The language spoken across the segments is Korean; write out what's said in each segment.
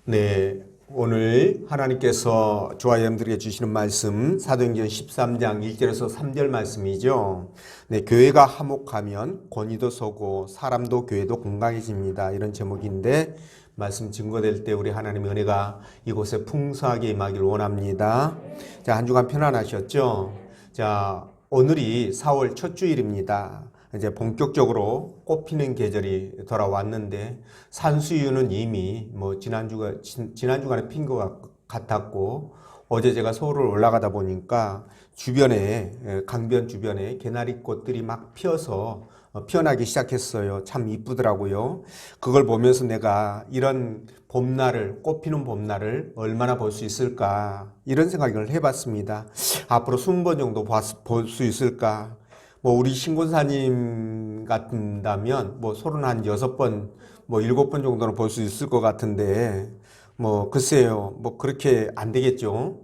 네, 오늘 하나님께서 저와 여러분들에게 주시는 말씀 사도행전 13장 1절에서 3절 말씀이죠. 네, 교회가 화목하면 권위도 서고 사람도 교회도 건강해집니다. 이런 제목인데 말씀 증거될 때 우리 하나님의 은혜가 이곳에 풍성하게 임하기를 원합니다. 자, 한 주간 편안하셨죠? 자, 오늘이 4월 첫 주일입니다. 이제 본격적으로 꽃피는 계절이 돌아왔는데 산수유는 이미 지난 주간에 핀 것 같았고, 어제 제가 서울을 올라가다 보니까 주변에 강변 주변에 개나리꽃들이 막 피어서 피어나기 시작했어요. 참 이쁘더라고요. 그걸 보면서 내가 이런 봄날을, 꽃피는 봄날을 얼마나 볼 수 있을까, 이런 생각을 해봤습니다. 앞으로 20번 정도 볼 수 있을까. 우리 신권사님 같다면 서른 한 6번, 7번 정도는 볼 수 있을 것 같은데, 글쎄요, 그렇게 안 되겠죠.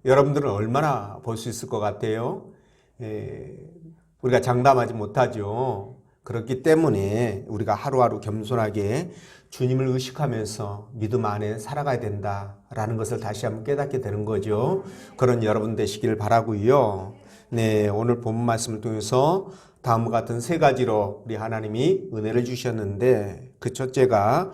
여러분들은 얼마나 볼 수 있을 것 같아요? 우리가 장담하지 못하죠. 그렇기 때문에 우리가 하루하루 겸손하게 주님을 의식하면서 믿음 안에 살아가야 된다라는 것을 다시 한번 깨닫게 되는 거죠. 그런 여러분 되시기를 바라고요. 네, 오늘 본문 말씀을 통해서 다음과 같은 세 가지로 우리 하나님이 은혜를 주셨는데, 그 첫째가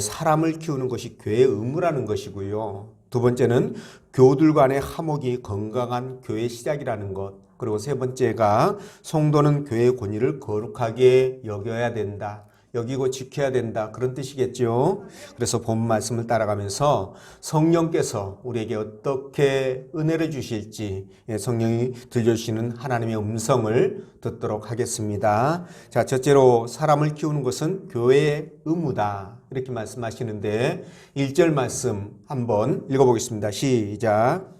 사람을 키우는 것이 교회의 의무라는 것이고요. 두 번째는 교우들 간의 화목이 건강한 교회의 시작이라는 것. 그리고 세 번째가 성도는 교회의 권위를 거룩하게 여겨야 된다, 여기고 지켜야 된다, 그런 뜻이겠죠. 그래서 본 말씀을 따라가면서 성령께서 우리에게 어떻게 은혜를 주실지 성령이 들려주시는 하나님의 음성을 듣도록 하겠습니다. 자, 첫째로 사람을 키우는 것은 교회의 의무다, 이렇게 말씀하시는데 1절 말씀 한번 읽어보겠습니다. 시작.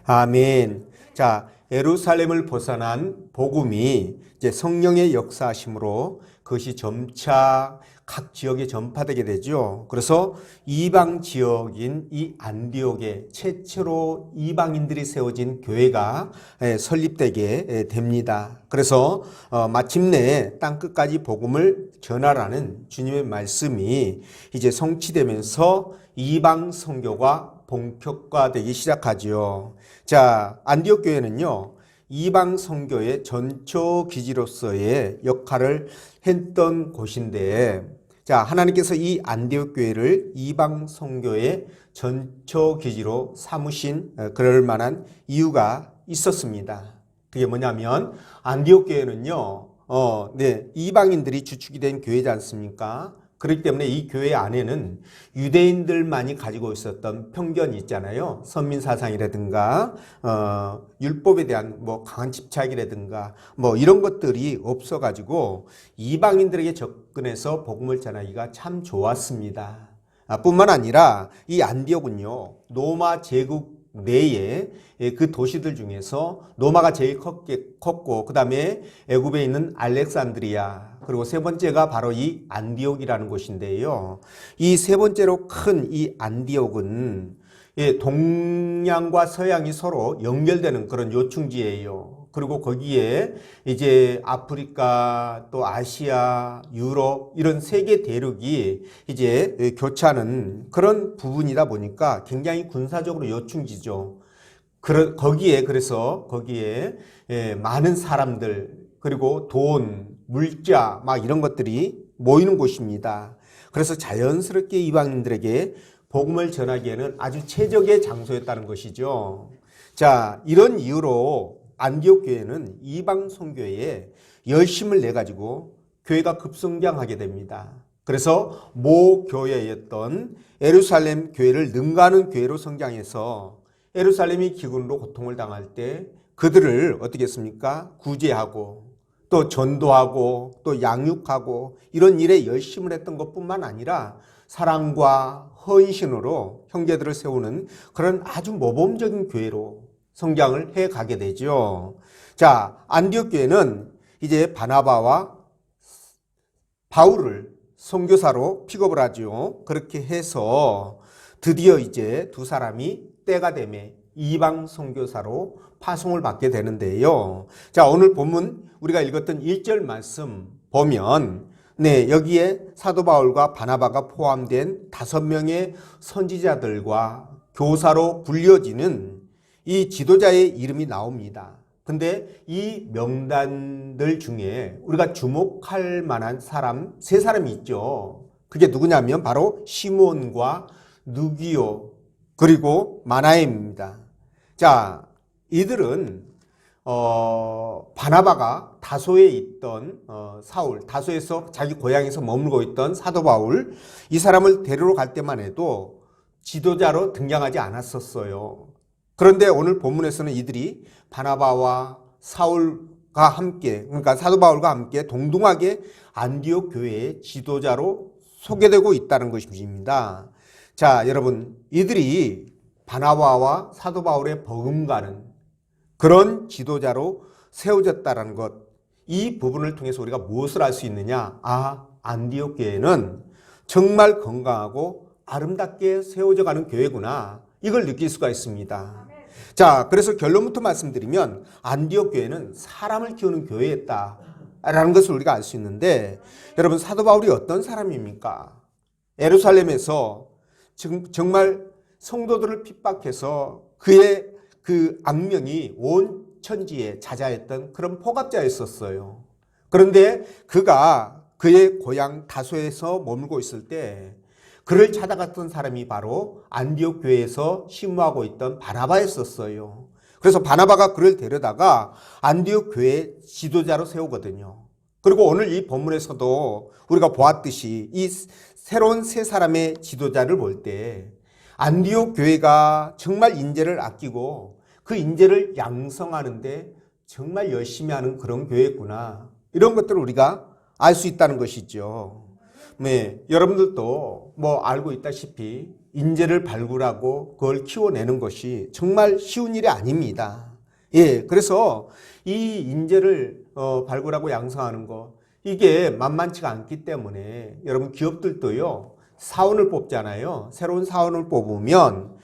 아멘. 자, 예루살렘을 벗어난 복음이 이제 성령의 역사하심으로 그것이 점차 각 지역에 전파되게 되죠. 그래서 이방 지역인 이 안디옥에 최초로 이방인들이 세워진 교회가 설립되게 됩니다. 그래서 마침내 땅끝까지 복음을 전하라는 주님의 말씀이 이제 성취되면서 이방 선교가 본격화되기 시작하죠. 자, 안디옥 교회는요, 이방 선교의 전초 기지로서의 역할을 했던 곳인데, 자, 하나님께서 이 안디옥 교회를 이방 선교의 전초 기지로 삼으신 그럴 만한 이유가 있었습니다. 그게 뭐냐면 안디옥 교회는요, 이방인들이 주축이 된 교회지 않습니까? 그렇기 때문에 이 교회 안에는 유대인들만이 가지고 있었던 편견이 있잖아요. 선민사상이라든가 율법에 대한 강한 집착이라든가 이런 것들이 없어가지고 이방인들에게 접근해서 복음을 전하기가 참 좋았습니다. 뿐만 아니라 이 안디옥은요, 로마 제국 내에 그 도시들 중에서 로마가 제일 컸고, 그 다음에 애굽에 있는 알렉산드리아, 그리고 세 번째가 바로 이 안디옥이라는 곳인데요. 이 세 번째로 큰 이 안디옥은 동양과 서양이 서로 연결되는 그런 요충지예요. 그리고 거기에 이제 아프리카, 또 아시아, 유럽, 이런 세계 대륙이 이제 교차하는 그런 부분이다 보니까 굉장히 군사적으로 요충지죠. 그래서 거기에 많은 사람들, 그리고 돈, 물자, 이런 것들이 모이는 곳입니다. 그래서 자연스럽게 이방인들에게 복음을 전하기에는 아주 최적의 장소였다는 것이죠. 자, 이런 이유로 안디옥 교회는 이방 선교에 열심을 내가지고 교회가 급성장하게 됩니다. 그래서 모 교회였던 예루살렘 교회를 능가하는 교회로 성장해서 예루살렘이 기근으로 고통을 당할 때 그들을 어떻게 했습니까? 구제하고 또 전도하고 또 양육하고 이런 일에 열심을 했던 것뿐만 아니라 사랑과 헌신으로 형제들을 세우는 그런 아주 모범적인 교회로 성장을 해 가게 되죠. 자, 안디옥 교회는 이제 바나바와 바울을 선교사로 픽업을 하죠. 그렇게 해서 드디어 이제 두 사람이 때가 되매 이방 선교사로 파송을 받게 되는데요. 자, 오늘 본문 우리가 읽었던 1절 말씀 보면 여기에 사도 바울과 바나바가 포함된 5명의 선지자들과 교사로 불려지는 이 지도자의 이름이 나옵니다. 근데 이 명단들 중에 우리가 주목할 만한 사람 3사람이 있죠. 그게 누구냐면 바로 시몬과 누기오 그리고 마나엠입니다. 자, 이들은 바나바가 다소에 있던 사울, 다소에서 자기 고향에서 머물고 있던 사도 바울, 이 사람을 데리러 갈 때만 해도 지도자로 등장하지 않았었어요. 그런데 오늘 본문에서는 이들이 바나바와 사울과 함께, 그러니까 사도 바울과 함께 동등하게 안디옥 교회의 지도자로 소개되고 있다는 것입니다. 자, 여러분, 이들이 바나바와 사도 바울의 버금가는 그런 지도자로 세워졌다는 것, 이 부분을 통해서 우리가 무엇을 알 수 있느냐? 안디옥 교회는 정말 건강하고 아름답게 세워져가는 교회구나. 이걸 느낄 수가 있습니다. 자, 그래서 결론부터 말씀드리면 안디옥 교회는 사람을 키우는 교회였다라는 것을 우리가 알 수 있는데, 여러분, 사도 바울이 어떤 사람입니까? 예루살렘에서 정말 성도들을 핍박해서 그의 그 악명이 온 천지에 자자했던 그런 포갑자였었어요. 그런데 그가 그의 고향 다소에서 머물고 있을 때 그를 찾아갔던 사람이 바로 안디옥 교회에서 심무하고 있던 바나바였었어요. 그래서 바나바가 그를 데려다가 안디옥 교회 지도자로 세우거든요. 그리고 오늘 이 본문에서도 우리가 보았듯이 이 새로운 3사람의 지도자를 볼 때 안디옥 교회가 정말 인재를 아끼고 그 인재를 양성하는데 정말 열심히 하는 그런 교회구나. 이런 것들을 우리가 알 수 있다는 것이죠. 여러분들도 알고 있다시피 인재를 발굴하고 그걸 키워내는 것이 정말 쉬운 일이 아닙니다. 그래서 이 인재를 발굴하고 양성하는 것, 이게 만만치가 않기 때문에 여러분 기업들도요, 사원을 뽑잖아요. 새로운 사원을 뽑으면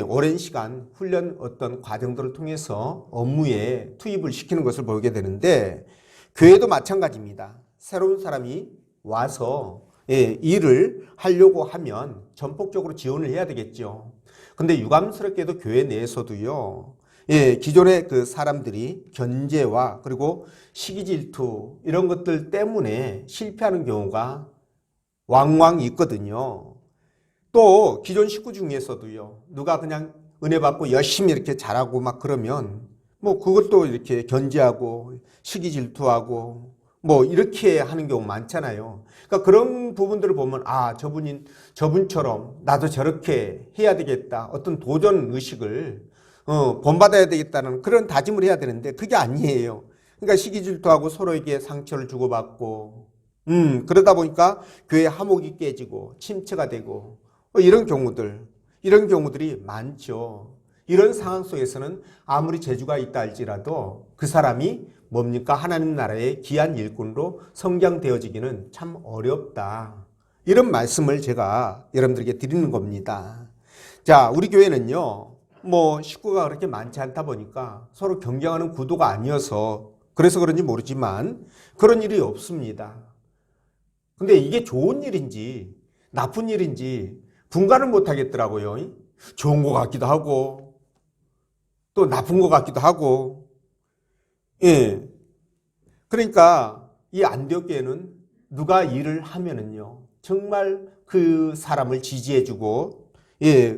오랜 시간 훈련 어떤 과정들을 통해서 업무에 투입을 시키는 것을 보게 되는데, 교회도 마찬가지입니다. 새로운 사람이 와서 일을 하려고 하면 전폭적으로 지원을 해야 되겠죠. 근데 유감스럽게도 교회 내에서도요, 기존의 그 사람들이 견제와 그리고 시기 질투 이런 것들 때문에 실패하는 경우가 왕왕 있거든요. 또 기존 식구 중에서도요, 누가 그냥 은혜 받고 열심히 이렇게 잘하고 막 그러면 그것도 이렇게 견제하고 시기 질투하고 이렇게 하는 경우 많잖아요. 그러니까 그런 부분들을 보면 저분처럼 나도 저렇게 해야 되겠다, 어떤 도전 의식을 본받아야 되겠다는 그런 다짐을 해야 되는데 그게 아니에요. 그러니까 시기 질투하고 서로에게 상처를 주고받고 그러다 보니까 교회 화목이 깨지고 침체가 되고 이런 경우들이 많죠. 이런 상황 속에서는 아무리 재주가 있다 할지라도 그 사람이 뭡니까? 하나님 나라의 귀한 일꾼으로 성장되어지기는 참 어렵다. 이런 말씀을 제가 여러분들에게 드리는 겁니다. 자, 우리 교회는요, 식구가 그렇게 많지 않다 보니까 서로 경쟁하는 구도가 아니어서 그래서 그런지 모르지만 그런 일이 없습니다. 근데 이게 좋은 일인지 나쁜 일인지 분간을 못 하겠더라고요. 좋은 것 같기도 하고 또 나쁜 것 같기도 하고. 그러니까 이 안디옥 교회는 누가 일을 하면은요, 정말 그 사람을 지지해주고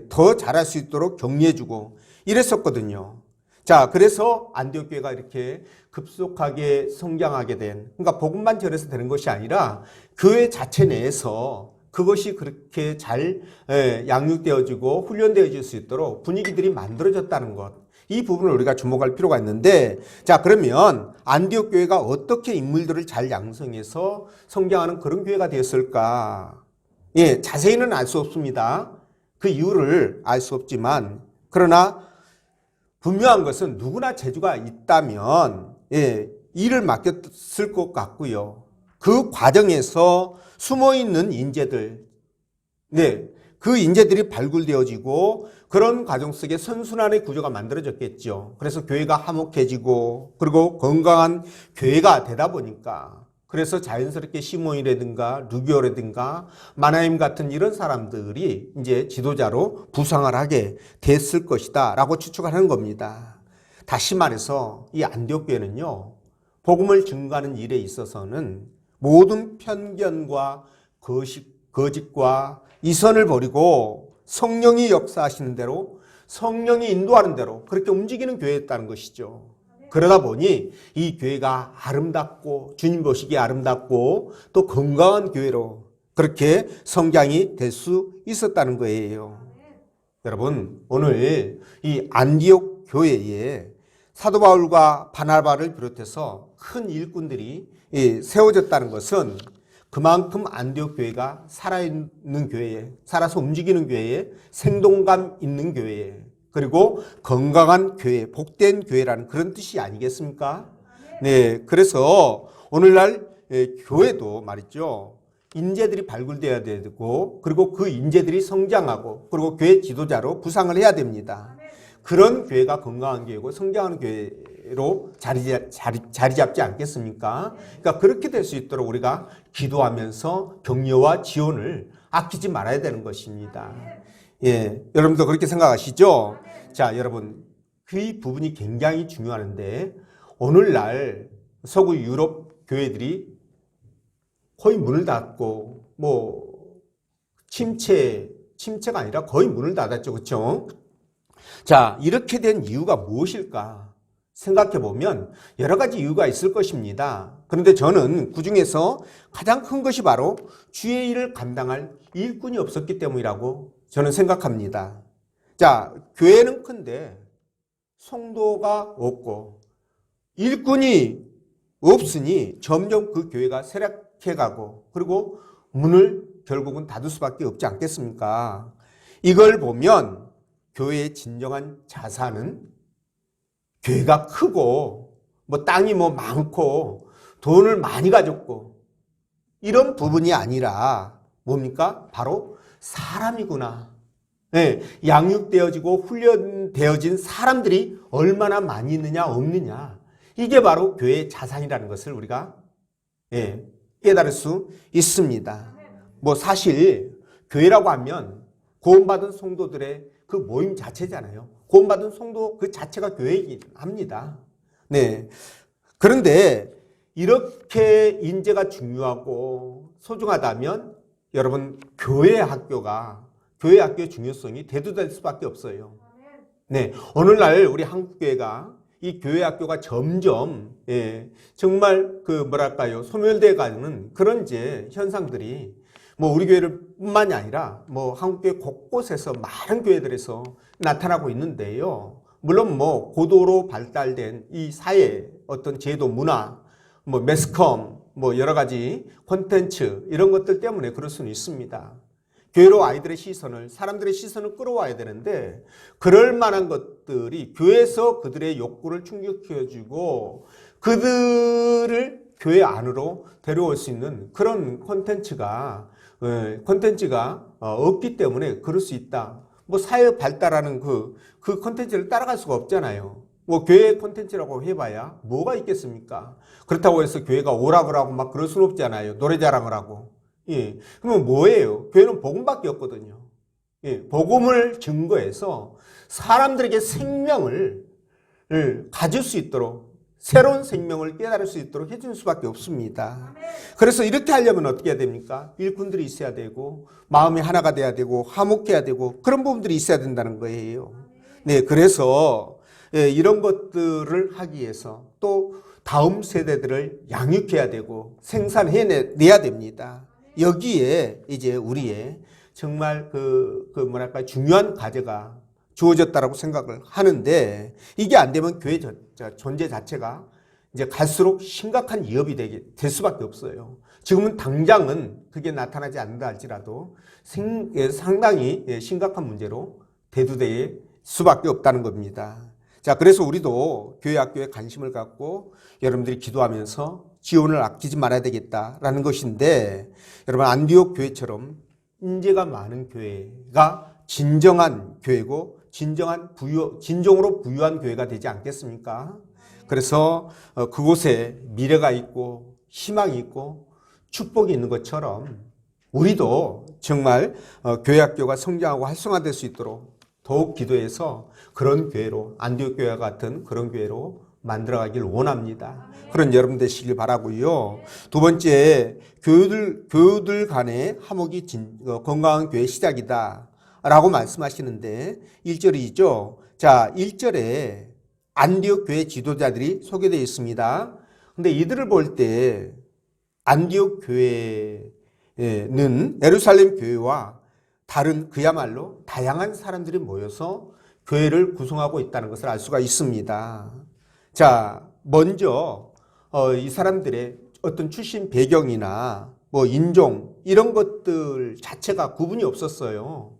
더 잘할 수 있도록 격려해주고 이랬었거든요. 자, 그래서 안디옥 교회가 이렇게 급속하게 성장하게 된, 그러니까 복음만 전해서 되는 것이 아니라 교회 자체 내에서 그것이 그렇게 잘 양육되어지고 훈련되어질 수 있도록 분위기들이 만들어졌다는 것, 이 부분을 우리가 주목할 필요가 있는데, 자, 그러면 안디옥 교회가 어떻게 인물들을 잘 양성해서 성장하는 그런 교회가 되었을까? 자세히는 알 수 없습니다. 그 이유를 알 수 없지만, 그러나 분명한 것은 누구나 재주가 있다면 일을 맡겼을 것 같고요. 그 과정에서 숨어있는 인재들, 그 인재들이 발굴되어지고 그런 과정 속에 선순환의 구조가 만들어졌겠죠. 그래서 교회가 화목해지고 그리고 건강한 교회가 되다 보니까 그래서 자연스럽게 시몬이라든가 루기오라든가 마나임 같은 이런 사람들이 이제 지도자로 부상을 하게 됐을 것이다 라고 추측을 하는 겁니다. 다시 말해서 이 안디옥 교회는요, 복음을 증거하는 일에 있어서는 모든 편견과 거짓과 이선을 버리고 성령이 역사하시는 대로, 성령이 인도하는 대로 그렇게 움직이는 교회였다는 것이죠. 그러다 보니 이 교회가 아름답고 주님 보시기에 아름답고 또 건강한 교회로 그렇게 성장이 될 수 있었다는 거예요. 여러분, 오늘 이 안디옥 교회에 사도 바울과 바나바를 비롯해서 큰 일꾼들이 세워졌다는 것은 그만큼 안디옥 교회가 살아있는 교회에, 살아서 움직이는 교회에, 생동감 있는 교회에, 그리고 건강한 교회, 복된 교회라는 그런 뜻이 아니겠습니까? 네, 그래서 오늘날 교회도 말이죠, 인재들이 발굴되어야 되고 그리고 그 인재들이 성장하고 그리고 교회 지도자로 부상을 해야 됩니다. 그런 교회가 건강한 교회고 성장하는 교회로 자리 잡지 않겠습니까? 그러니까 그렇게 될 수 있도록 우리가 기도하면서 격려와 지원을 아끼지 말아야 되는 것입니다. 예, 여러분도 그렇게 생각하시죠? 자, 여러분, 그 부분이 굉장히 중요한데 오늘날 서구 유럽 교회들이 거의 문을 닫고 침체가 아니라 거의 문을 닫았죠. 그렇죠? 자, 이렇게 된 이유가 무엇일까 생각해 보면 여러 가지 이유가 있을 것입니다. 그런데 저는 그중에서 가장 큰 것이 바로 주의 일을 감당할 일꾼이 없었기 때문이라고 저는 생각합니다. 자, 교회는 큰데 성도가 없고 일꾼이 없으니 점점 그 교회가 쇠락해가고 그리고 문을 결국은 닫을 수밖에 없지 않겠습니까? 이걸 보면 교회의 진정한 자산은 교회가 크고 땅이 많고 돈을 많이 가졌고 이런 부분이 아니라 뭡니까? 바로 사람이구나. 네, 양육되어지고 훈련되어진 사람들이 얼마나 많이 있느냐 없느냐, 이게 바로 교회의 자산이라는 것을 우리가 깨달을 수 있습니다. 사실 교회라고 하면 구원받은 성도들의 그 모임 자체잖아요. 구원받은 성도 그 자체가 교회이긴 합니다. 네. 그런데 이렇게 인재가 중요하고 소중하다면 여러분, 교회 학교의 중요성이 대두될 수밖에 없어요. 네. 오늘날 우리 한국교회가 이 교회 학교가 점점 정말 소멸돼 가는 그런 이제 현상들이 우리 교회를 뿐만이 아니라 한국교회 곳곳에서 많은 교회들에서 나타나고 있는데요. 물론 고도로 발달된 이 사회 어떤 제도 문화, 매스컴, 여러 가지 콘텐츠 이런 것들 때문에 그럴 수는 있습니다. 교회로 아이들의 시선을, 사람들의 시선을 끌어와야 되는데 그럴 만한 것들이 교회에서 그들의 욕구를 충족해주고 그들을 교회 안으로 데려올 수 있는 그런 콘텐츠가 없기 때문에 그럴 수 있다. 사회 발달하는 그 콘텐츠를 따라갈 수가 없잖아요. 교회 콘텐츠라고 해봐야 뭐가 있겠습니까? 그렇다고 해서 교회가 오락을 하고 막 그럴 수는 없잖아요. 노래 자랑을 하고. 예. 그러면 뭐예요? 교회는 복음밖에 없거든요. 예. 복음을 증거해서 사람들에게 생명을 가질 수 있도록, 새로운 생명을 깨달을 수 있도록 해주는 수밖에 없습니다. 그래서 이렇게 하려면 어떻게 해야 됩니까? 일꾼들이 있어야 되고, 마음이 하나가 돼야 되고, 화목해야 되고, 그런 부분들이 있어야 된다는 거예요. 네. 그래서 이런 것들을 하기 위해서 또 다음 세대들을 양육해야 되고, 생산해내야 됩니다. 여기에 이제 우리의 정말 중요한 과제가 주어졌다라고 생각을 하는데, 이게 안 되면 교회 존재 자체가 이제 갈수록 심각한 위협이 될 수밖에 없어요. 지금은 당장은 그게 나타나지 않는다 할지라도 상당히 심각한 문제로 대두될 수밖에 없다는 겁니다. 자, 그래서 우리도 교회 학교에 관심을 갖고 여러분들이 기도하면서 지원을 아끼지 말아야 되겠다라는 것인데, 여러분 안디옥 교회처럼 인재가 많은 교회가 진정한 교회고 진정으로 부유한 교회가 되지 않겠습니까? 그래서 그곳에 미래가 있고 희망이 있고 축복이 있는 것처럼 우리도 정말 교회학교가 성장하고 활성화될 수 있도록 더욱 기도해서 그런 교회로, 안디옥 교회와 같은 그런 교회로 만들어가길 원합니다. 그런 여러분 되시길 바라고요. 두 번째, 교우들 간의 화목이 건강한 교회 시작이다 라고 말씀하시는데 1절이죠. 자, 1절에 안디옥 교회 지도자들이 소개되어 있습니다. 근데 이들을 볼 때 안디옥 교회는 예루살렘 교회와 다른 그야말로 다양한 사람들이 모여서 교회를 구성하고 있다는 것을 알 수가 있습니다. 자, 먼저 이 사람들의 어떤 출신 배경이나 뭐 인종 이런 것들 자체가 구분이 없었어요.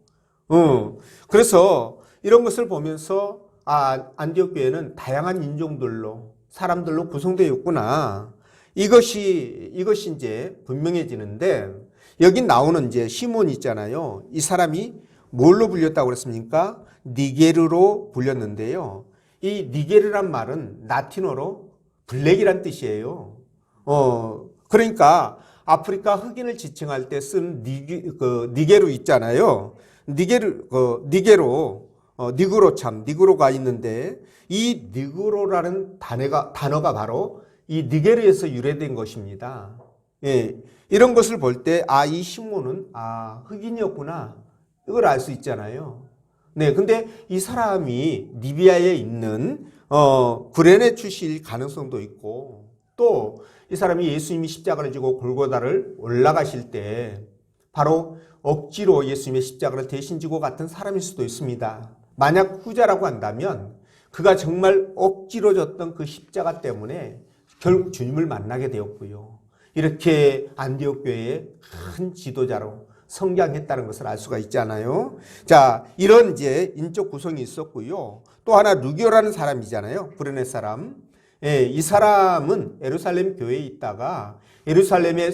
그래서 이런 것을 보면서 안디옥 교회는 다양한 인종들로 사람들로 구성되어 있구나. 이것이 이제 분명해지는데 여기 나오는 이제 시몬 있잖아요. 이 사람이 뭘로 불렸다고 그랬습니까? 니게르로 불렸는데요. 이 니게르란 말은 라틴어로 블랙이란 뜻이에요. 그러니까 아프리카 흑인을 지칭할 때 쓴 니게르 있잖아요. 니그로가 있는데 이 니그로라는 단어가 바로 이 니게르에서 유래된 것입니다. 예, 이런 것을 볼 때 이 시몬은 흑인이었구나 이걸 알 수 있잖아요. 네, 근데 이 사람이 리비아에 있는 구레네 출신일 가능성도 있고 또 이 사람이 예수님이 십자가를 지고 골고다를 올라가실 때 바로 억지로 예수님의 십자가를 대신 지고 갔던 사람일 수도 있습니다. 만약 후자라고 한다면 그가 정말 억지로 졌던 그 십자가 때문에 결국 주님을 만나게 되었고요. 이렇게 안디옥 교회의 큰 지도자로 성장했다는 것을 알 수가 있잖아요. 자, 이런 이제 인적 구성이 있었고요. 또 하나 루기오라는 사람이잖아요. 구레네 사람. 예, 이 사람은 예루살렘 교회에 있다가 예루살렘의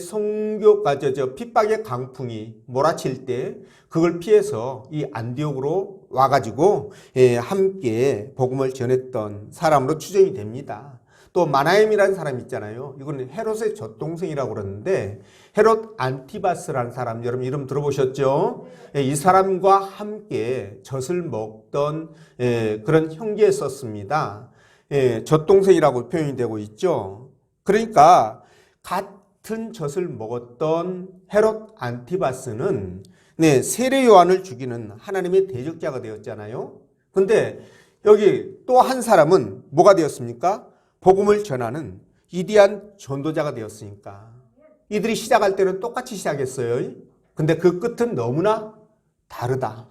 핍박의 강풍이 몰아칠 때 그걸 피해서 이 안디옥으로 와가지고 함께 복음을 전했던 사람으로 추정이 됩니다. 또 마나엠이라는 사람 있잖아요. 이거는 헤롯의 젖동생이라고 그러는데 헤롯 안티바스라는 사람 여러분 이름 들어보셨죠? 이 사람과 함께 젖을 먹던 그런 형제였었습니다. 젖동생이라고 표현이 되고 있죠. 그러니까 같은 젖을 먹었던 헤롯 안티바스는 세례 요한을 죽이는 하나님의 대적자가 되었잖아요. 근데 여기 또 한 사람은 뭐가 되었습니까? 복음을 전하는 위대한 전도자가 되었으니까 이들이 시작할 때는 똑같이 시작했어요. 근데 그 끝은 너무나 다르다.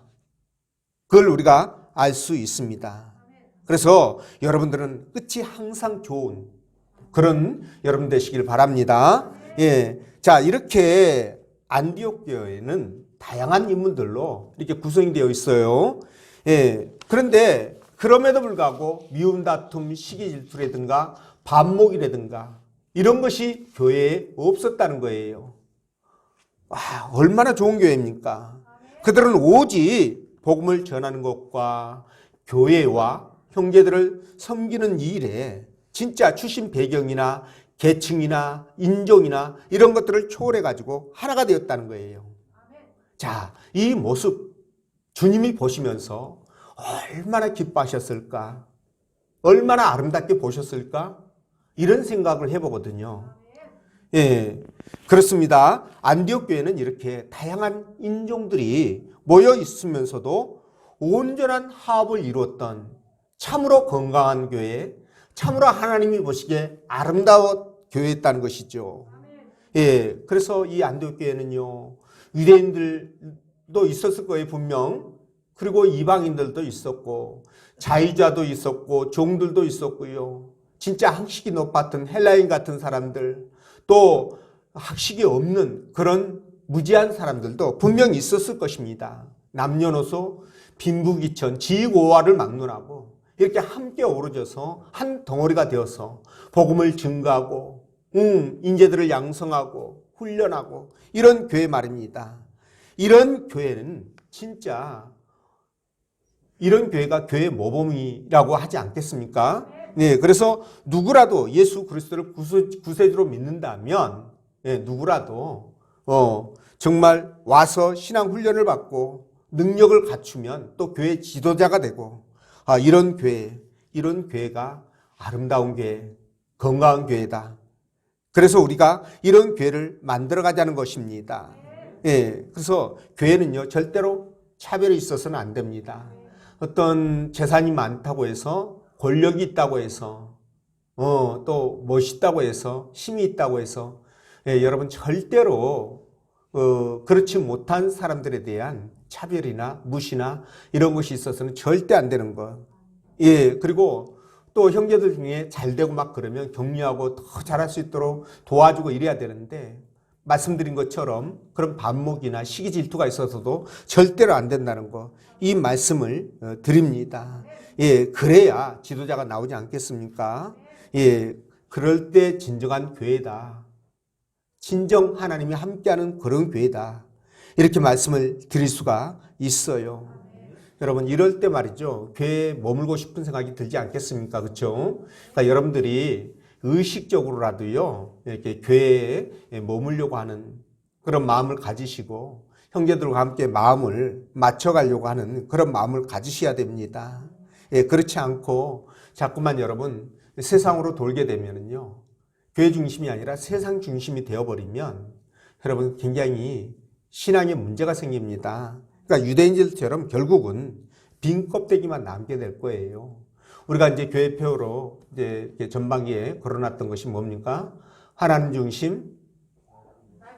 그걸 우리가 알 수 있습니다. 그래서 여러분들은 끝이 항상 좋은 그런 여러분 되시길 바랍니다. 예. 자, 이렇게 안디옥 교회는 다양한 인물들로 이렇게 구성이 되어 있어요. 예. 그런데 그럼에도 불구하고 미움, 다툼, 시기 질투라든가 반목이라든가 이런 것이 교회에 없었다는 거예요. 얼마나 좋은 교회입니까? 그들은 오직 복음을 전하는 것과 교회와 형제들을 섬기는 일에 진짜 출신 배경이나 계층이나 인종이나 이런 것들을 초월해가지고 하나가 되었다는 거예요. 자, 이 모습 주님이 보시면서 얼마나 기뻐하셨을까? 얼마나 아름답게 보셨을까? 이런 생각을 해보거든요. 예, 그렇습니다. 안디옥 교회는 이렇게 다양한 인종들이 모여 있으면서도 온전한 화합을 이루었던 참으로 건강한 교회, 참으로 하나님이 보시기에 아름다운 교회였다는 것이죠. 예, 그래서 이 안디옥 교회는요, 유대인들도 있었을 거예요, 분명. 그리고 이방인들도 있었고, 자유자도 있었고, 종들도 있었고요. 진짜 학식이 높았던 헬라인 같은 사람들, 또 학식이 없는 그런 무지한 사람들도 분명히 있었을 것입니다. 남녀노소, 빈부귀천, 지익오화를 막론하고 이렇게 함께 어우러져서 한 덩어리가 되어서 복음을 증거하고 인재들을 양성하고 훈련하고 이런 교회 말입니다. 이런 교회는 진짜 이런 교회가 교회 모범이라고 하지 않겠습니까? 네, 그래서 누구라도 예수 그리스도를 구세주로 믿는다면 누구라도 정말 와서 신앙 훈련을 받고 능력을 갖추면 또 교회 지도자가 되고 이런 교회가 아름다운 교회, 건강한 교회다. 그래서 우리가 이런 교회를 만들어가자는 것입니다. 그래서 교회는요 절대로 차별이 있어서는 안 됩니다. 어떤 재산이 많다고 해서 권력이 있다고 해서 또 멋있다고 해서 힘이 있다고 해서 여러분 절대로 그렇지 못한 사람들에 대한 차별이나 무시나 이런 것이 있어서는 절대 안 되는 것. 그리고 또 형제들 중에 잘 되고 막 그러면 격려하고 더 잘할 수 있도록 도와주고 이래야 되는데 말씀드린 것처럼 그런 반목이나 시기 질투가 있어서도 절대로 안 된다는 거, 이 말씀을 드립니다. 그래야 지도자가 나오지 않겠습니까? 그럴 때 진정한 교회다. 진정 하나님이 함께하는 그런 교회다. 이렇게 말씀을 드릴 수가 있어요. 여러분 이럴 때 말이죠. 교회에 머물고 싶은 생각이 들지 않겠습니까? 그렇죠? 그러니까 여러분들이 의식적으로라도요. 이렇게 교회에 머물려고 하는 그런 마음을 가지시고 형제들과 함께 마음을 맞춰가려고 하는 그런 마음을 가지셔야 됩니다. 그렇지 않고 자꾸만 여러분 세상으로 돌게 되면은요. 교회 중심이 아니라 세상 중심이 되어버리면 여러분 굉장히 신앙에 문제가 생깁니다. 그러니까 유대인들처럼 결국은 빈 껍데기만 남게 될 거예요. 우리가 이제 교회표로 이제 전반기에 걸어놨던 것이 뭡니까? 하나님 중심,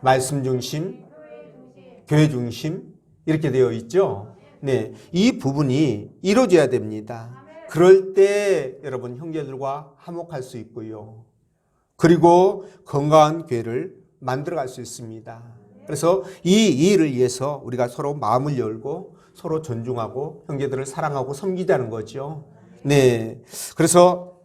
말씀 중심, 교회 중심 이렇게 되어 있죠. 네, 이 부분이 이루어져야 됩니다. 그럴 때 여러분 형제들과 화목할 수 있고요. 그리고 건강한 교회를 만들어갈 수 있습니다. 그래서 이 일을 위해서 우리가 서로 마음을 열고 서로 존중하고 형제들을 사랑하고 섬기자는 거죠. 네, 그래서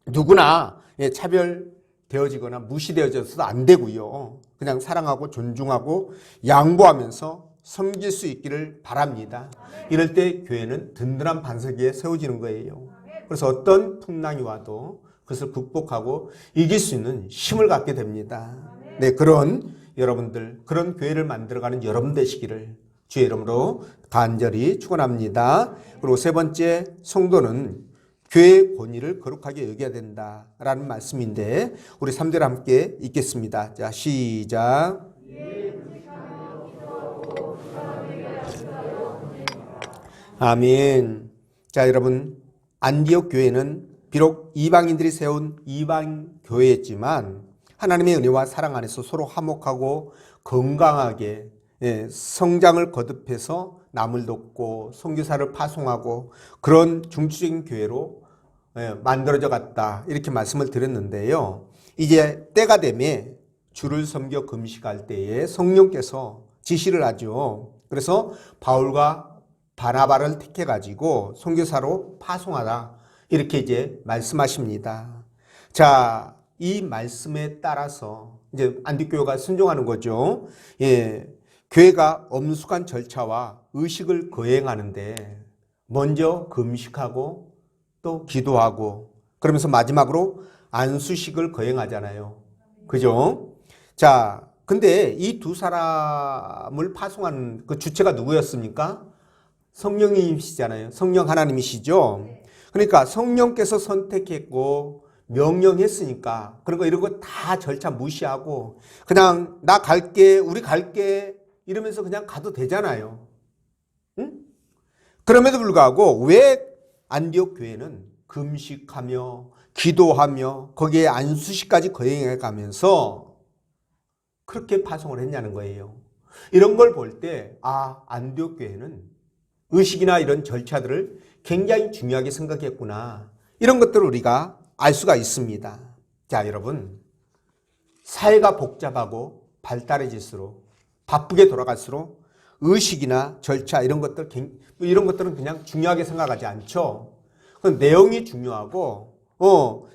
누구나 차별되어지거나 무시되어져서도 안 되고요. 그냥 사랑하고 존중하고 양보하면서 섬길 수 있기를 바랍니다. 이럴 때 교회는 든든한 반석 위에 세워지는 거예요. 그래서 어떤 풍랑이 와도 그것을 극복하고 이길 수 있는 힘을 갖게 됩니다. 네, 그런 여러분들, 그런 교회를 만들어가는 여러분 되시기를 주의 이름으로 간절히 축원합니다. 그리고 세 번째, 성도는 교회의 권위를 거룩하게 여겨야 된다라는 말씀인데 우리 3절 함께 읽겠습니다. 자, 시작. 아멘. 자, 여러분, 안디옥 교회는 비록 이방인들이 세운 이방 교회였지만 하나님의 은혜와 사랑 안에서 서로 화목하고 건강하게 성장을 거듭해서 남을 돕고 선교사를 파송하고 그런 중추적인 교회로 만들어져 갔다. 이렇게 말씀을 드렸는데요. 이제 때가 되면 주를 섬겨 금식할 때에 성령께서 지시를 하죠. 그래서 바울과 바나바를 택해가지고 선교사로 파송하라. 이렇게 이제 말씀하십니다. 자, 이 말씀에 따라서 이제 안디옥교회가 순종하는 거죠. 교회가 엄숙한 절차와 의식을 거행하는데 먼저 금식하고 또 기도하고 그러면서 마지막으로 안수식을 거행하잖아요. 그죠? 자, 근데 이 두 사람을 파송하는 그 주체가 누구였습니까? 성령님이시잖아요. 성령 하나님이시죠. 그러니까 성령께서 선택했고 명령했으니까 그리고 이런 거 다 절차 무시하고 그냥 나 갈게, 우리 갈게 이러면서 그냥 가도 되잖아요. 응? 그럼에도 불구하고 왜 안디옥 교회는 금식하며 기도하며 거기에 안수식까지 거행해 가면서 그렇게 파송을 했냐는 거예요. 이런 걸 볼 때 안디옥 교회는 의식이나 이런 절차들을 굉장히 중요하게 생각했구나. 이런 것들을 우리가 알 수가 있습니다. 자, 여러분, 사회가 복잡하고 발달해질수록 바쁘게 돌아갈수록 의식이나 절차 이런 것들은 그냥 중요하게 생각하지 않죠. 내용이 중요하고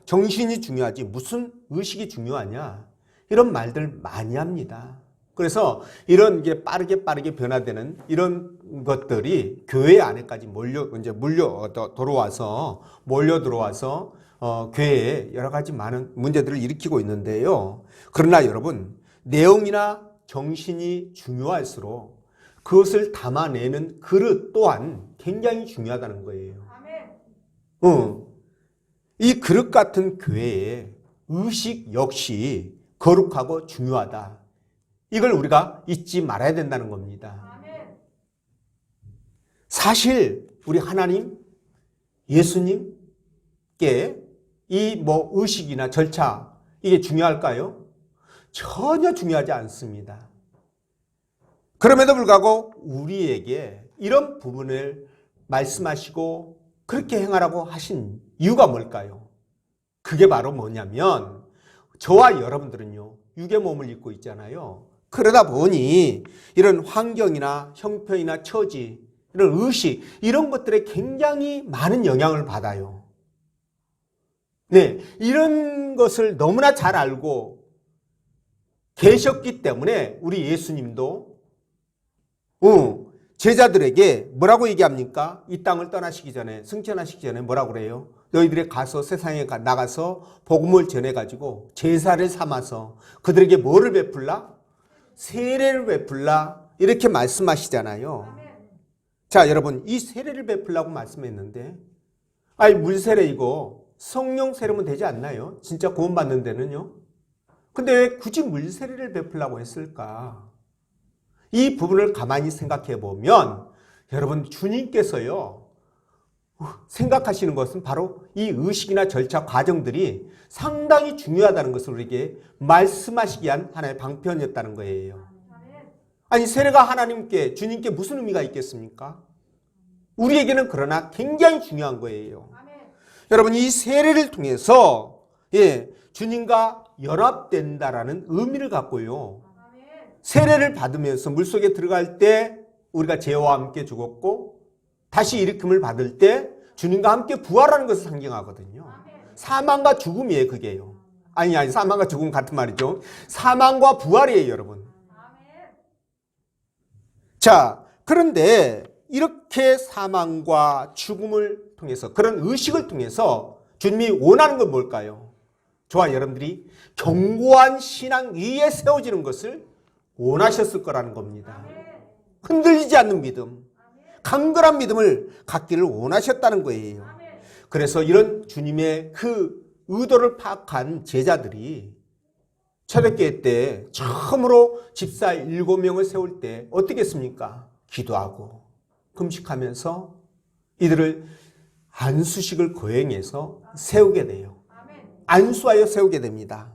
정신이 중요하지 무슨 의식이 중요하냐 이런 말들 많이 합니다. 그래서 이런 게 빠르게 변화되는 이런 것들이 교회 안에까지 몰려 들어와서 교회에 여러 가지 많은 문제들을 일으키고 있는데요. 그러나 여러분, 내용이나 정신이 중요할수록 그것을 담아내는 그릇 또한 굉장히 중요하다는 거예요. 이 그릇 같은 교회의 의식 역시 거룩하고 중요하다. 이걸 우리가 잊지 말아야 된다는 겁니다. 사실 우리 하나님, 예수님께 이 의식이나 절차 이게 중요할까요? 전혀 중요하지 않습니다. 그럼에도 불구하고 우리에게 이런 부분을 말씀하시고 그렇게 행하라고 하신 이유가 뭘까요? 그게 바로 뭐냐면 저와 여러분들은요, 육의 몸을 입고 있잖아요. 그러다 보니 이런 환경이나 형편이나 처지, 이런 의식, 이런 것들에 굉장히 많은 영향을 받아요. 네, 이런 것을 너무나 잘 알고 계셨기 때문에 우리 예수님도 제자들에게 뭐라고 얘기합니까? 이 땅을 떠나시기 전에, 승천하시기 전에 뭐라고 그래요? 너희들이 가서 세상에 나가서 복음을 전해가지고 제사를 삼아서 그들에게 뭐를 베풀라? 세례를 베풀라. 이렇게 말씀하시잖아요. 자, 여러분, 이 세례를 베풀라고 말씀했는데, 물세례 이거 성령 세례면 되지 않나요? 진짜 구원받는 데는요? 근데 왜 굳이 물세례를 베풀라고 했을까? 이 부분을 가만히 생각해 보면 여러분, 주님께서요 생각하시는 것은 바로 이 의식이나 절차 과정들이 상당히 중요하다는 것을 우리에게 말씀하시기 위한 하나의 방편이었다는 거예요. 아니, 세례가 하나님께, 주님께 무슨 의미가 있겠습니까? 우리에게는 그러나 굉장히 중요한 거예요. 여러분, 이 세례를 통해서 주님과 연합된다라는 의미를 갖고요, 세례를 받으면서 물속에 들어갈 때 우리가 죄와 함께 죽었고 다시 일으킴을 받을 때 주님과 함께 부활하는 것을 상징하거든요. 사망과 죽음이에요, 그게요. 아니, 사망과 죽음 같은 말이죠. 사망과 부활이에요, 여러분. 자, 그런데 이렇게 사망과 죽음을 통해서, 그런 의식을 통해서 주님이 원하는 건 뭘까요? 저와 여러분들이 견고한 신앙 위에 세워지는 것을 원하셨을 거라는 겁니다. 흔들리지 않는 믿음, 강건한 믿음을 갖기를 원하셨다는 거예요. 그래서 이런 주님의 그 의도를 파악한 제자들이 초대교회 때 처음으로 집사 7명을 세울 때 어떻게 했습니까? 기도하고 금식하면서 이들을 안수식을 거행해서 세우게 돼요. 안수하여 세우게 됩니다.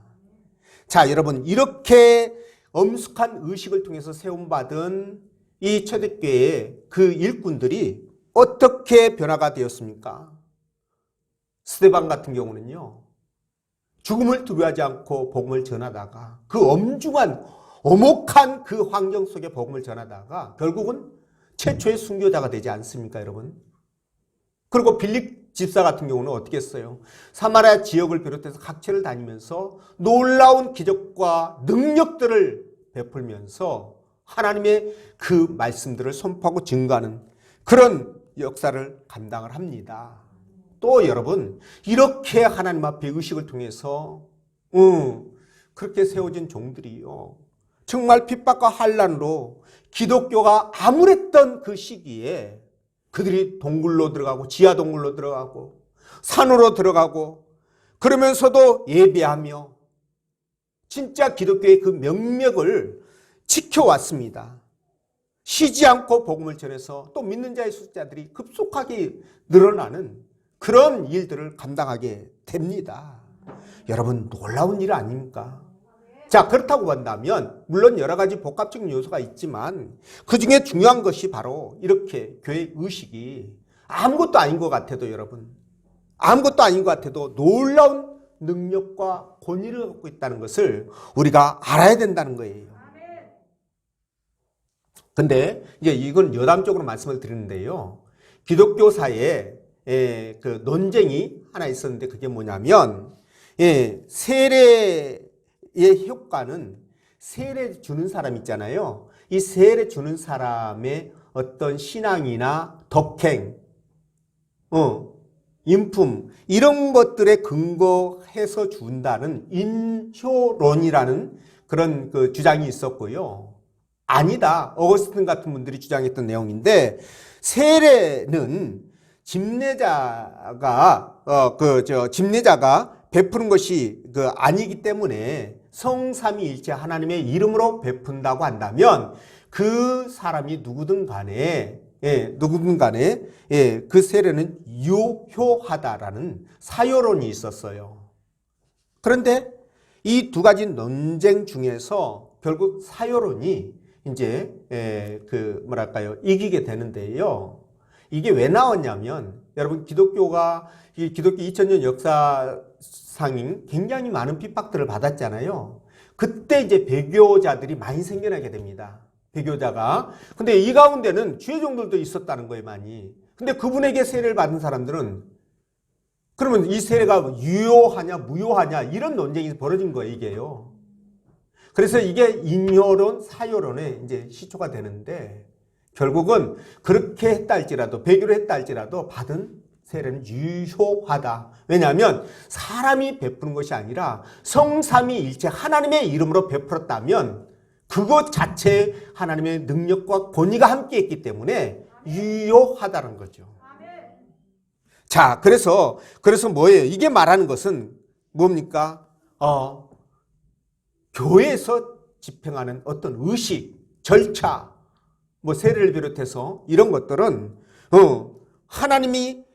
자, 여러분, 이렇게 엄숙한 의식을 통해서 세움받은 이 초대교회의 그 일꾼들이 어떻게 변화가 되었습니까? 스데반 같은 경우는요, 죽음을 두려워하지 않고 복음을 전하다가 그 엄중한 엄혹한 그 환경 속에 복음을 전하다가 결국은 최초의 순교자가 되지 않습니까, 여러분? 그리고 빌립 집사 같은 경우는 어떻게 했어요? 사마리아 지역을 비롯해서 각처를 다니면서 놀라운 기적과 능력들을 베풀면서 하나님의 그 말씀들을 선포하고 증거하는 그런 역사를 감당을 합니다. 또 여러분, 이렇게 하나님 앞에 의식을 통해서 그렇게 세워진 종들이요, 정말 핍박과 환난으로 기독교가 암울했던 그 시기에 그들이 동굴로 들어가고 지하 동굴로 들어가고 산으로 들어가고 그러면서도 예배하며 진짜 기독교의 그 명맥을 지켜왔습니다. 쉬지 않고 복음을 전해서 또 믿는 자의 숫자들이 급속하게 늘어나는 그런 일들을 감당하게 됩니다. 여러분, 놀라운 일 아닙니까? 자, 그렇다고 본다면 물론 여러 가지 복합적인 요소가 있지만 그중에 중요한 것이 바로 이렇게 교회 의식이 아무것도 아닌 것 같아도, 여러분, 아무것도 아닌 것 같아도 놀라운 능력과 권위를 갖고 있다는 것을 우리가 알아야 된다는 거예요. 근데 이제 이건 여담적으로 말씀을 드리는데요, 기독교사에 그 논쟁이 하나 있었는데 그게 뭐냐면, 세례의 효과는 세례 주는 사람 있잖아요. 이 세례 주는 사람의 어떤 신앙이나 덕행, 인품 이런 것들에 근거해서 준다는 인효론이라는 그런 그 주장이 있었고요. 아니다. 어거스틴 같은 분들이 주장했던 내용인데 세례는 집례자가 베푸는 것이 아니기 때문에 성삼위일체 하나님의 이름으로 베푼다고 한다면 그 사람이 누구든 간에 그 세례는 유효하다라는 사요론이 있었어요. 그런데 이 두 가지 논쟁 중에서 결국 사요론이 이제 이기게 되는데요. 이게 왜 나왔냐면 여러분 기독교 2000년 역사상인 굉장히 많은 핍박들을 받았잖아요. 그때 이제 배교자들이 많이 생겨나게 됩니다. 배교자가. 근데 이 가운데는 주의종들도 있었다는 거예요, 많이. 근데 그분에게 세례를 받은 사람들은 그러면 이 세례가 유효하냐 무효하냐 이런 논쟁이 벌어진 거예요, 이게요. 그래서 이게 인효론, 사요론에 이제 시초가 되는데 결국은 그렇게 했다 할지라도 배교를 했다 할지라도 받은 세례는 유효하다. 왜냐하면 사람이 베푸는 것이 아니라 성삼위일체 하나님의 이름으로 베풀었다면 그것 자체에 하나님의 능력과 권위가 함께했기 때문에 유효하다는 거죠. 자, 그래서 뭐예요? 이게 말하는 것은 뭡니까? 교회에서 집행하는 어떤 의식, 절차, 세례를 비롯해서 이런 것들은 하나님이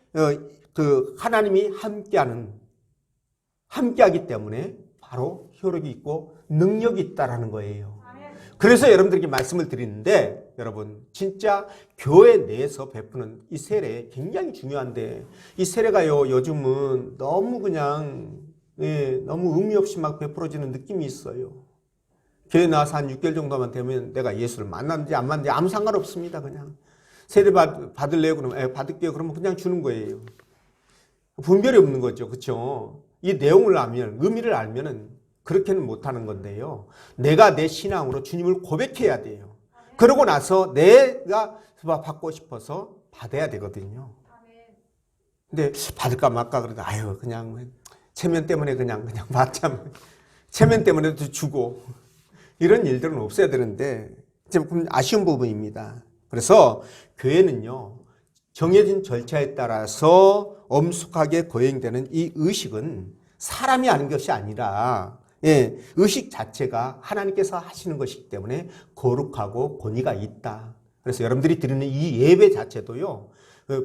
함께하기 때문에 바로 효력이 있고 능력이 있다라는 거예요. 그래서 여러분들에게 말씀을 드리는데 여러분 진짜 교회 내에서 베푸는 이 세례 굉장히 중요한데 이 세례가요 요즘은 너무 너무 의미 없이 막 베풀어지는 느낌이 있어요. 교회 나와서 한 6개월 정도만 되면 내가 예수를 만났는지 안 만났는지 아무 상관없습니다. 그냥 세례 받을래요? 그러면 받을게요. 그러면 그냥 주는 거예요. 분별이 없는 거죠. 그렇죠? 이 내용을 알면 의미를 알면은 그렇게는 못하는 건데요. 내가 내 신앙으로 주님을 고백해야 돼요. 그러고 나서 내가 받고 싶어서 받아야 되거든요. 근데 받을까 말까 그러다 그냥 체면 때문에 그냥 받자. 체면 때문에도 주고 이런 일들은 없어야 되는데 좀 아쉬운 부분입니다. 그래서 교회는요. 정해진 절차에 따라서 엄숙하게 거행되는 이 의식은 사람이 하는 것이 아니라 의식 자체가 하나님께서 하시는 것이기 때문에 거룩하고 권위가 있다. 그래서 여러분들이 드리는 이 예배 자체도요.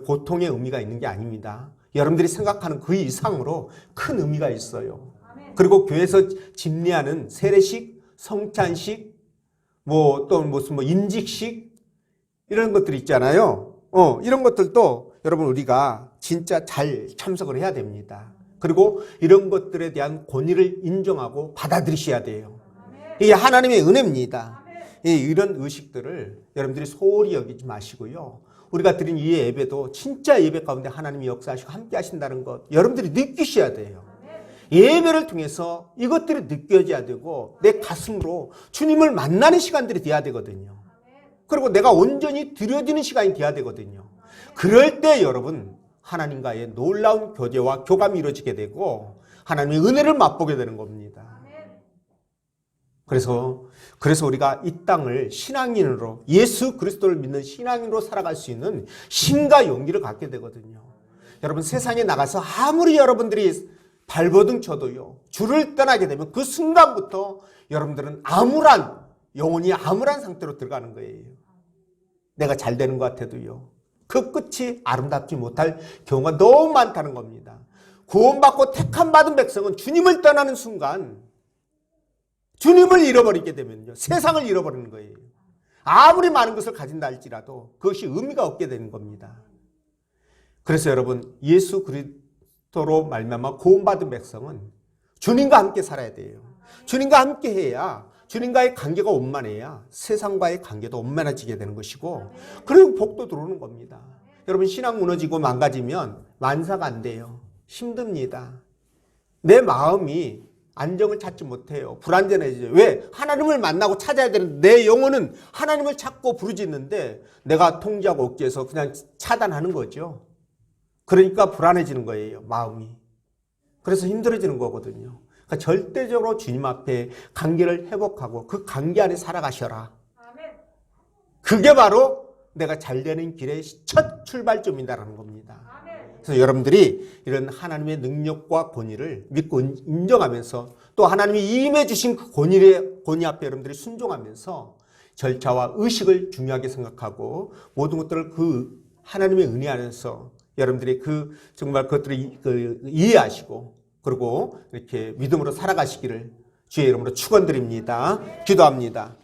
보통의 의미가 있는 게 아닙니다. 여러분들이 생각하는 그 이상으로 큰 의미가 있어요. 그리고 교회에서 집례하는 세례식, 성찬식, 또 무슨 인직식 이런 것들이 있잖아요. 이런 것들도 여러분 우리가 진짜 잘 참석을 해야 됩니다. 그리고 이런 것들에 대한 권위를 인정하고 받아들이셔야 돼요. 이게 하나님의 은혜입니다. 이런 의식들을 여러분들이 소홀히 여기지 마시고요. 우리가 드린 이 예배도 진짜 예배 가운데 하나님이 역사하시고 함께 하신다는 것 여러분들이 느끼셔야 돼요. 예배를 통해서 이것들이 느껴져야 되고 내 가슴으로 주님을 만나는 시간들이 돼야 되거든요. 그리고 내가 온전히 드려지는 시간이 돼야 되거든요. 그럴 때 여러분 하나님과의 놀라운 교제와 교감이 이루어지게 되고 하나님의 은혜를 맛보게 되는 겁니다. 그래서 우리가 이 땅을 신앙인으로 예수 그리스도를 믿는 신앙인으로 살아갈 수 있는 힘과 용기를 갖게 되거든요. 여러분 세상에 나가서 아무리 여러분들이 발버둥 쳐도요. 주를 떠나게 되면 그 순간부터 여러분들은 영혼이 암울한 상태로 들어가는 거예요. 내가 잘 되는 것 같아도요. 그 끝이 아름답지 못할 경우가 너무 많다는 겁니다. 구원받고 택함받은 백성은 주님을 떠나는 순간 주님을 잃어버리게 되면요. 세상을 잃어버리는 거예요. 아무리 많은 것을 가진다 할지라도 그것이 의미가 없게 되는 겁니다. 그래서 여러분 예수 그리스도로 말미암아 구원받은 백성은 주님과 함께 살아야 돼요. 주님과 함께 해야 주님과의 관계가 원만해야 세상과의 관계도 원만해지게 되는 것이고 그리고 복도 들어오는 겁니다. 여러분 신앙 무너지고 망가지면 만사가 안 돼요. 힘듭니다. 내 마음이 안정을 찾지 못해요. 불안전해져요. 왜? 하나님을 만나고 찾아야 되는데 내 영혼은 하나님을 찾고 부르짖는데 내가 통제하고 억제해서 그냥 차단하는 거죠. 그러니까 불안해지는 거예요. 마음이. 그래서 힘들어지는 거거든요. 그러니까 절대적으로 주님 앞에 관계를 회복하고 그 관계 안에 살아가셔라. 그게 바로 내가 잘 되는 길의 첫 출발점이다라는 겁니다. 그래서 여러분들이 이런 하나님의 능력과 권위를 믿고 인정하면서 또 하나님이 임해 주신 그 권위 앞에 여러분들이 순종하면서 절차와 의식을 중요하게 생각하고 모든 것들을 그 하나님의 은혜 안에서 여러분들이 그 정말 그것들을 이해하시고 그리고 이렇게 믿음으로 살아가시기를 주의 이름으로 축원드립니다. 기도합니다.